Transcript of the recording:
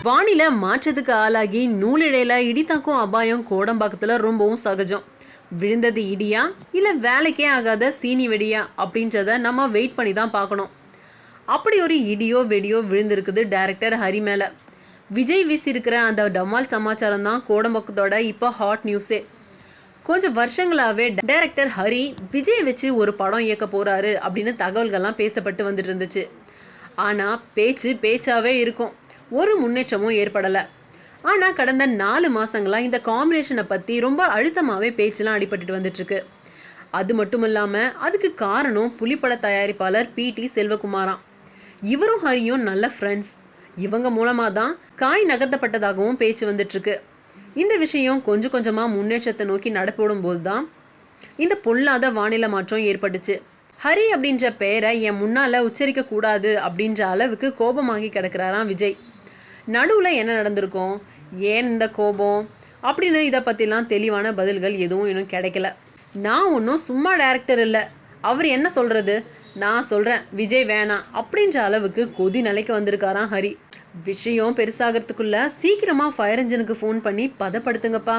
வானிலை மாற்றத்துக்கு ஆளாகி நூலிழையில இடித்தாக்கும் அபாயம் கோடம்பாக்கத்துல ரொம்பவும் சகஜம். விழுந்தது இடியா இல்ல வேலைக்கே ஆகாத சீனி வெடியா அப்படின்றத நம்ம வெயிட் பண்ணி தான் பார்க்கணும். அப்படி ஒரு இடியோ வெடியோ விழுந்திருக்குது டைரக்டர் ஹரி மேல. விஜய் வீசியிருக்கிற அந்த டமால் சமாச்சாரம் தான் கோடம்பாக்கத்தோட இப்போ ஹாட் நியூஸே. கொஞ்சம் வருஷங்களாவே டைரக்டர் ஹரி விஜய் வச்சு ஒரு படம் இயக்க போறாரு அப்படின்னு தகவல்கள்லாம் பேசப்பட்டு வந்துட்டு இருந்துச்சு. ஆனா பேச்சாவே இருக்கும், ஒரு முன்னேற்றமும் ஏற்படலை. ஆனால் கடந்த 4 மாதங்களாக இந்த காம்பினேஷனை பற்றி ரொம்ப அழுத்தமாகவே பேச்செலாம் அடிபட்டுட்டு வந்துட்டுருக்கு. அது மட்டும் இல்லாமல் அதுக்கு காரணம் புலிப்பட தயாரிப்பாளர் PT செல்வகுமாராம். இவரும் ஹரியும் நல்ல ஃப்ரெண்ட்ஸ். இவங்க மூலமாக தான் காய் நகர்த்தப்பட்டதாகவும் பேச்சு வந்துட்டுருக்கு. இந்த விஷயம் கொஞ்சம் கொஞ்சமாக முன்னேற்றத்தை நோக்கி நடப்படும் போது தான் இந்த பொல்லாத வானிலை மாற்றம் ஏற்பட்டுச்சு. ஹரி அப்படின்ற பெயரை என் முன்னால் உச்சரிக்க கூடாது அப்படின்ற அளவுக்கு கோபமாகி கிடக்கிறாராம் விஜய். நடுவில் என்ன நடந்திருக்கும், ஏன் இந்த கோபம் அப்படின்னு இதை பற்றிலாம் தெளிவான பதில்கள் எதுவும் இன்னும் கிடைக்கல. நான் ஒன்றும் சும்மா டைரக்டர் இல்லை, அவர் என்ன சொல்கிறது, நான் சொல்கிறேன் விஜய் வேணாம் அப்படின்ற அளவுக்கு கொதி நிலைக்கு வந்திருக்காராம் ஹரி. விஷயம் பெருசாகிறதுக்குள்ள சீக்கிரமாக ஃபயர் இன்ஜினுக்கு ஃபோன் பண்ணி பதப்படுத்துங்கப்பா.